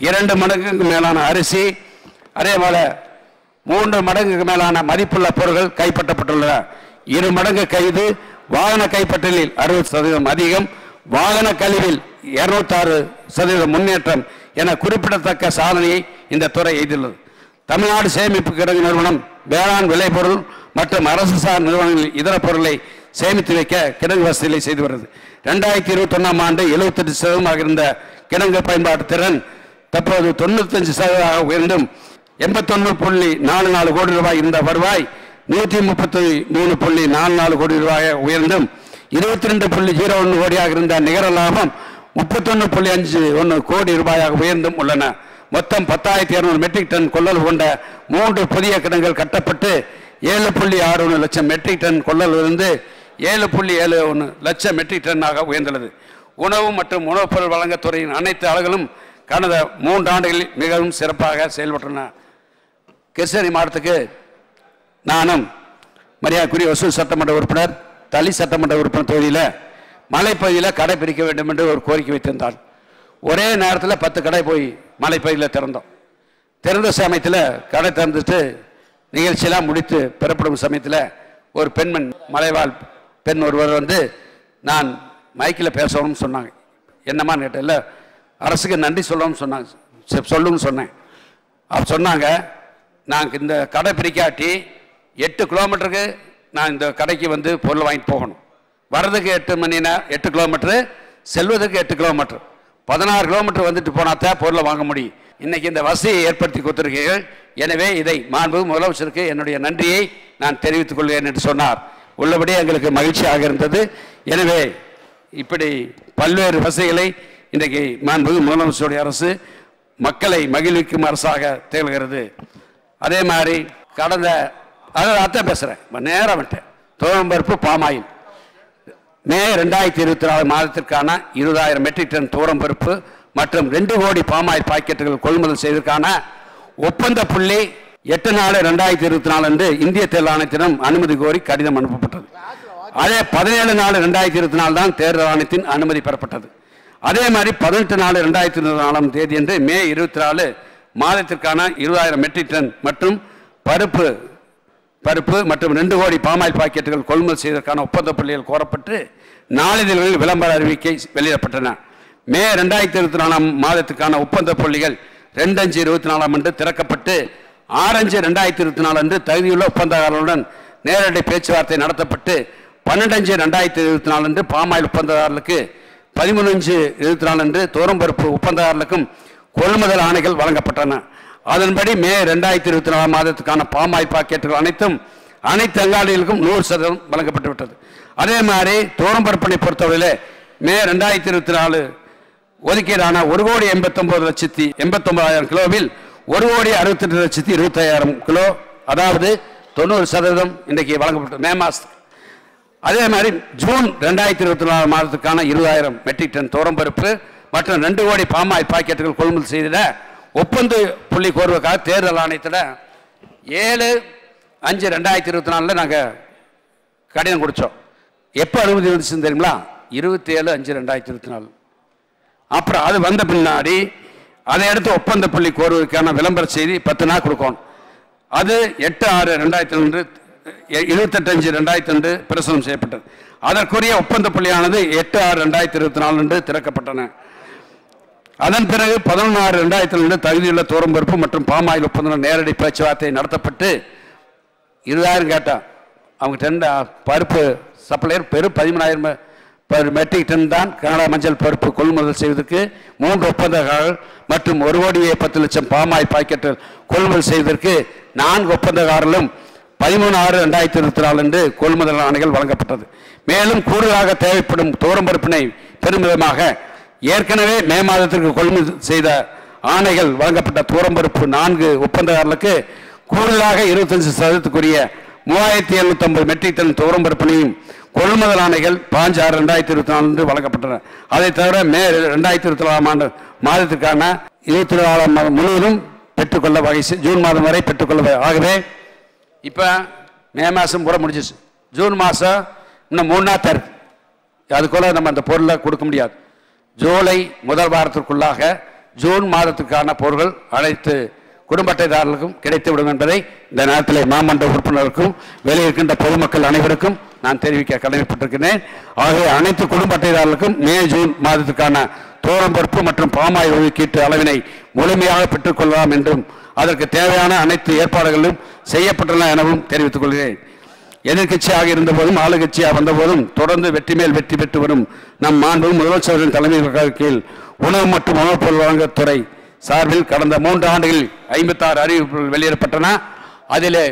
2 மடங்குக்கு மேலான அரிசி, அதே போல 3 மடங்குக்கு மேலான மதிப்புள்ள பொருட்கள் கைப்பற்றப்பட்டுள்ளன. 2 மடங்கு கைது, வாகன கைப்பற்றலில் 60% அதிகம், வாகன கழிவில் 206% முன்னேற்றம் என குறிப்பிடத்தக்க சாதனையை இந்த துறை எய்துள்ளது. தமிழ்நாடு சேமிப்பு கிடங்கு நிறுவனம் வேளாண் விளைபொருள் மற்றும் அரசு சார் நிறுவனங்களில் இதர பொருளை சேமித்து வைக்க கிடங்கு வசதிகளை செய்து வருகிறது. 2021 ஆண்டு 78% இருந்த கிடங்கு பயன்பாட்டு திறன் தற்போது 95% உயர்ந்தும் 81.44 கோடி ரூபாய் இருந்த வருவாய் 133.44 கோடி ரூபாய் உயர்ந்தும் 22.01 கோடியாக இருந்த நிகர லாபம் 31.51 கோடி ரூபாயாக உயர்ந்தும் உள்ளன. மொத்தம் 10,200 மெட்ரிக் டன் கொள்ளல் கொண்ட 3 புதிய கிடங்குகள் கட்டப்பட்டு 7.61 லட்சம் மெட்ரிக் டன் கொள்ளலிருந்து 7.71 லட்சம் மெட்ரிக் டன்னாக உயர்ந்துள்ளது. உணவு மற்றும் உணவுப் பொருள் வழங்கத் துறையின் அனைத்து அலகுகளும் கடந்த 3 ஆண்டுகளில் மிகவும் சிறப்பாக செயல்பட்டுள்ளன. கிருஷ்ணகிரி மாவட்டத்துக்கு நானும் மரியாதைக்குரிய ஒசூர் சட்டமன்ற உறுப்பினர், தளி சட்டமன்ற உறுப்பினர் தொகுதியில் மலைப்பகுதியில் கடை பிரிக்க வேண்டும் என்று ஒரு கோரிக்கை வைத்திருந்தார். ஒரே நேரத்தில் 10 கடை போய் மலைப்பகுதியில் திறந்தோம். திறந்த சமயத்தில் கடை திறந்துட்டு நிகழ்ச்சியெல்லாம் முடித்து பெறப்படும் சமயத்தில் ஒரு பெண்மண் மலைவாழ் பெண் ஒருவர் வந்து நான் மைக்கில் பேசணும்னு சொன்னாங்க. என்னம்மான்னு கேட்டேன். இல்லை, அரசுக்கு நன்றி சொல்லணும்னு சொன்னாங்க. சொல்லுன்னு சொன்னேன். அப்போ சொன்னாங்க, நாங்கள் இந்த கடை பிரிக்காட்டி 8 கிலோமீட்டருக்கு நான் இந்த கடைக்கு வந்து பொருள் வாங்கிட்டு போகணும். வர்றதுக்கு 8 கிலோமீட்டரு, செல்வதற்கு 8 கிலோமீட்டர், 16 கிலோமீட்டர் வந்துட்டு போனாத்தான் பொருளை வாங்க முடியும். இன்னைக்கு இந்த வசதியை ஏற்படுத்தி கொடுத்திருக்கீர்கள். எனவே இதை மாண்புமிகு முதலமைச்சருக்கு என்னுடைய நன்றியை நான் தெரிவித்துக் கொள்கிறேன் என்று சொன்னார். உள்ளபடி எங்களுக்கு மகிழ்ச்சியாக இருந்தது. எனவே இப்படி பல்வேறு வசதிகளை இன்றைக்கு மாண்புமிகு முதலமைச்சருடைய அரசு மக்களை மகிழ்விக்கும் அரசாக திகழ்கிறது. அதே மாதிரி கடந்த அதான் பேசுகிறேன், நேரம் விட்டேன். துவரம்பருப்பு பாமாயில் மே 2024 மாதத்திற்கான 20,000 மெட்ரிக் டன் துவரம்பருப்பு மற்றும் 2 கோடி பாமாயில் பாக்கெட்டுகள் கொள்முதல் செய்வதற்கான ஒப்பந்த புள்ளி 8/4/2024 அன்று இந்திய தேர்தல் ஆணையத்திடம் அனுமதி கோரி கடிதம் அனுப்பப்பட்டது. அதே 17/4/2024 தான் தேர்தல் ஆணையத்தின் அனுமதி பெறப்பட்டது. அதே மாதிரி 18/4/2024 தேதி அன்று மே 24 மாதத்திற்கான 20,000 மெட்ரிக் டன் மற்றும் பருப்பு மற்றும் 2 கோடி பாமாயில் பாக்கெட்டுகள் கொள்முதல் செய்வதற்கான ஒப்பந்த புள்ளிகள் கோரப்பட்டு நாளிதழ்களில் விளம்பர அறிவிக்கை வெளியிடப்பட்டன. மே 2024 மாதத்துக்கான ஒப்பந்த புள்ளிகள் 2/5/24 அன்று திறக்கப்பட்டு 6/5/2024 அன்று தகுதியுள்ள ஒப்பந்ததாரர்களுடன் நேரடி பேச்சுவார்த்தை நடத்தப்பட்டு 12/5/2024 அன்று பாமாயில் ஒப்பந்ததாரர்களுக்கு 13/5/24 அன்று துவரம்பருப்பு ஒப்பந்ததாரர்களுக்கும் கொள்முதல் ஆணைகள் வழங்கப்பட்டன. அதன்படி மே 2024 மாதத்துக்கான பாமாயில் பாக்கெட்டுகள் அனைத்து அங்காடிகளுக்கும் 100% வழங்கப்பட்டுவிட்டது. அதே மாதிரி துவரம்பருப்பனை பொறுத்தவரையிலே மே 2024 ஒதுக்கீடான 1,89,89,000 கிலோவில் 1,68,25,000 கிலோ, அதாவது 90% இன்றைக்கு வழங்கப்பட்டது மே மாதத்துக்கு. அதே மாதிரி ஜூன் 2024 மாதத்துக்கான 20,000 மெட்ரிக் டன் துவரம்பருப்பு மற்றும் 2 கோடி பாமாயில் பாக்கெட்டுகள் கொள்முதல் செய்த ஒப்பந்த புள்ளி கோருவதற்காக தேர்தல் ஆணையத்தில் 7/5/2024 நாங்கள் கடிதம் கொடுத்தோம். எப்போ அனுமதி வந்துச்சுன்னு தெரியுங்களா? 27/5/2024. அப்புறம் அது வந்த பின்னாடி அதை எடுத்து ஒப்பந்த புள்ளி கோருவதற்கான விளம்பர செய்தி 10 நாள் கொடுக்கணும். அது 8/6/2002 28/5/2002 பிரசுரம் செய்யப்பட்டது. அதற்குரிய ஒப்பந்த புள்ளியானது 8/6/2024 அன்று திறக்கப்பட்டன. அதன் பிறகு 11/6/2002 தகுதியுள்ள துவரம்பருப்பு மற்றும் பாமாயில் ஒப்பந்தம் நேரடி பேச்சுவார்த்தை நடத்தப்பட்டு 20,000 கேட்டான். அவங்க பருப்பு சப்ளையர் பெரும் 13,000 மெட்ரிக் டன் தான் கனடா மஞ்சள் பருப்பு கொள்முதல் செய்வதற்கு 3 ஒப்பந்தக்காரர்கள் மற்றும் 1,10,00,000 பாமாயில் பாக்கெட்டுகள் கொள்முதல் செய்வதற்கு 4 ஒப்பந்தக்காரர்களும் 13/6/2024 அன்று கொள்முதல் ஆணைகள் வழங்கப்பட்டது. மேலும் கூடுதலாக தேவைப்படும் துவரம்பருப்பினை பெறும் விதமாக ஏற்கனவே மே மாதத்திற்கு கொள்முதல் செய்த ஆணைகள் வழங்கப்பட்ட துவரம்பருப்பு 4 ஒப்பந்ததாரர்களுக்கு கூடுதலாக 25%க்குரிய 3750 மெட்ரிக் டன் துவரம்பருப்பினையும் கொள்முதல் ஆணைகள் 5/6/2024 அன்று வழங்கப்பட்டன. அதை தவிர மே 2024 ஆண்டு மாதத்திற்கான 24 மாதம் முழுவதும் பெற்றுக்கொள்ள வகை ஜூன் மாதம் வரை பெற்றுக்கொள்ள. ஆகவே இப்போ மே மாதம் கூட முடிஞ்சிச்சு. ஜூன் மாதம் இன்னும் 3 நாள் தருக்கு. அதுக்குள்ள நம்ம அந்த பொருளை கொடுக்க முடியாது. ஜூலை முதல் வாரத்திற்குள்ளாக ஜூன் மாதத்துக்கான பொருட்கள் அனைத்து குடும்ப அட்டைதாரர்களுக்கும் கிடைத்துவிடும் என்பதை இந்த நேரத்தில் மாமன்ற உறுப்பினருக்கும் வெளியிருக்கின்ற பொதுமக்கள் அனைவருக்கும் நான் தெரிவிக்க கடமைப்பட்டிருக்கிறேன். ஆகவே அனைத்து குடும்ப அட்டைதாரர்களுக்கும் மே ஜூன் மாதத்துக்கான துவரம்பருப்பு மற்றும் பாமாயில் ஒதுக்கீட்டு அளவினை முழுமையாக பெற்றுக்கொள்ளலாம் என்றும் அதற்கு தேவையான அனைத்து ஏற்பாடுகளும் செய்யப்பட்டுள்ளன எனவும் தெரிவித்துக் கொள்கிறேன். எதிர்கட்சியாக இருந்தபோதும் ஆளுங்கட்சியாக வந்தபோதும் தொடர்ந்து வெற்றி மேல் வெற்றி பெற்று வரும் நம் மாண்பு முதலமைச்சரின் தலைமையின் கீழ் உணவு மற்றும் உணவுப் பொருள் வழங்கத்துறை சார்பில் கடந்த 3 ஆண்டுகளில் 56 அறிவிப்புகள் வெளியிடப்பட்டன. அதிலே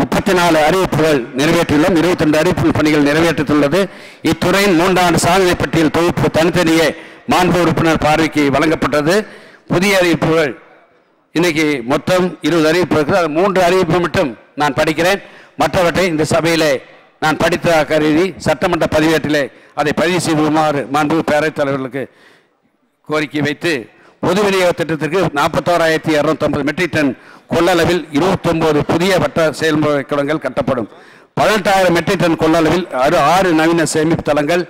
34 அறிவிப்புகள் நிறைவேற்றியுள்ளோம். 22 அறிவிப்பு பணிகள் நிறைவேற்றியுள்ளது. இத்துறையின் 3 ஆண்டு சாதனை பட்டியல் தொகுப்பு தனித்தனியே மாண்பு உறுப்பினர் பார்வைக்கு வழங்கப்பட்டது. புதிய அறிவிப்புகள் இன்னைக்கு மொத்தம் 20 அறிவிப்பு இருக்குது. அது 3 அறிவிப்பு மட்டும் நான் படிக்கிறேன். மற்றவற்றை இந்த சபையிலே நான் படித்த கருதி சட்டமன்ற பதிவேட்டிலே அதை பதிவு செய்யுமாறு மாண்பு பேரவைத் தலைவர்களுக்கு கோரிக்கை வைத்து பொது விநியோக திட்டத்திற்கு 41,250 மெட்ரிக் டன் கொள்ளளவில் 29 புதிய வட்ட செயல்முறை குளங்கள் கட்டப்படும். 18,000 மெட்ரிக் டன் கொள்ளளவில் 6 நவீன சேமிப்பு தளங்கள்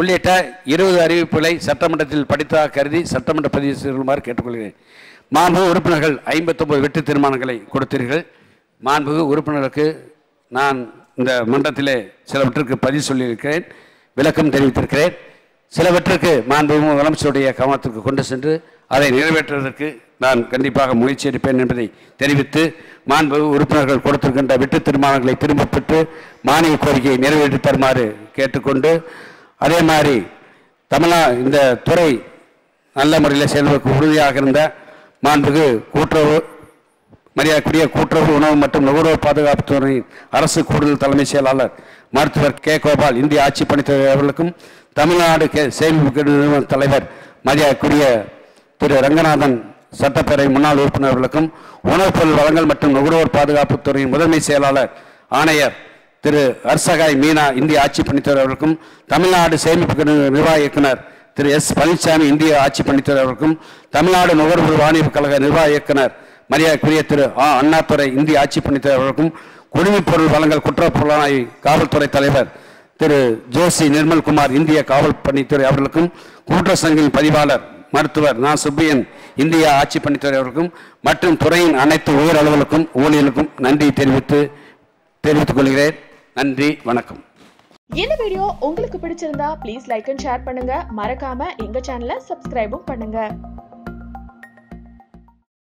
உள்ளிட்ட 20 அறிவிப்புகளை சட்டமன்றத்தில் படித்ததாக கருதி சட்டமன்ற பதிவு செய்யுமாறு கேட்டுக்கொள்கிறேன். மாண்பு உறுப்பினர்கள் 59 வெற்றி தீர்மானங்களை கொடுத்தீர்கள். மாண்பு உறுப்பினருக்கு நான் இந்த மன்றத்திலே சிலவற்றிற்கு பதிவு சொல்லியிருக்கிறேன், விளக்கம் தெரிவித்திருக்கிறேன். சிலவற்றிற்கு மாண்பு முதலமைச்சருடைய கவனத்திற்கு கொண்டு சென்று அதை நிறைவேற்றுவதற்கு நான் கண்டிப்பாக முயற்சி எடுப்பேன் என்பதை தெரிவித்து மாண்பு உறுப்பினர்கள் கொடுத்திருக்கின்ற வெற்றி தீர்மானங்களை திரும்பப் பெற்று மானிய கோரிக்கையை நிறைவேற்றி தருமாறு கேட்டுக்கொண்டு, அதே மாதிரி இந்த துறை நல்ல முறையில் செயல்படுத்த உறுதியாக இருந்த மாண்புக்கு மரியாதைக்குரிய கூட்டுறவு உணவு மற்றும் நுகர்வோர் பாதுகாப்புத்துறையின் அரசு கூடுதல் தலைமை செயலாளர் மருத்துவர் கே. கோபால் இந்திய ஆட்சி பணித்துறை அவர்களுக்கும், தமிழ்நாடு சேமிப்பு நிறுவன தலைவர் மரியாதைக்குரிய திரு ரங்கநாதன் சட்டப்பேரவை முன்னாள் உறுப்பினர்களுக்கும், உணவுப் பொருள் வழங்கல் மற்றும் நுகர்வோர் பாதுகாப்புத்துறையின் முதன்மை செயலாளர் ஆணையர் திரு ஹர்சகாய் மீனா இந்திய ஆட்சி பணித்துறை அவர்களுக்கும், தமிழ்நாடு சேமிப்பு நிர்வாக இயக்குனர் திரு எஸ். பழனிசாமி இந்திய ஆட்சி பணித்துறை அவர்களுக்கும், தமிழ்நாடு நுகர்வோர் வாணிப கழக நிர்வாக இயக்குனர் மரியாதைக்குரிய திரு அண்ணாதுரை இந்திய ஆட்சி பணித்துறை அவர்களுக்கும், குடிமைப் பொருள் வழங்கல் குற்றப்புலனாய்வு காவல்துறை தலைவர் திரு ஜோசி நிர்மல்குமார் இந்திய காவல் பணித்துறை அவர்களுக்கும், கூட்டுறவு சங்கின் பதிவாளர் மருத்துவர் நா. சுப்பையன் இந்திய ஆட்சி பணித்துறை அவர்களுக்கும் மற்றும் துறையின் அனைத்து உயர் அலுவலருக்கும் ஊழியர்களுக்கும் நன்றி தெரிவித்துக் கொள்கிறேன். நன்றி, வணக்கம். இந்த வீடியோ உங்களுக்கு பிடிச்சிருந்தா ப்ளீஸ் லைக் அண்ட் ஷேர் பண்ணுங்க. மறக்காம எங்க சேனலை சப்ஸ்கிரைபும் பண்ணுங்க.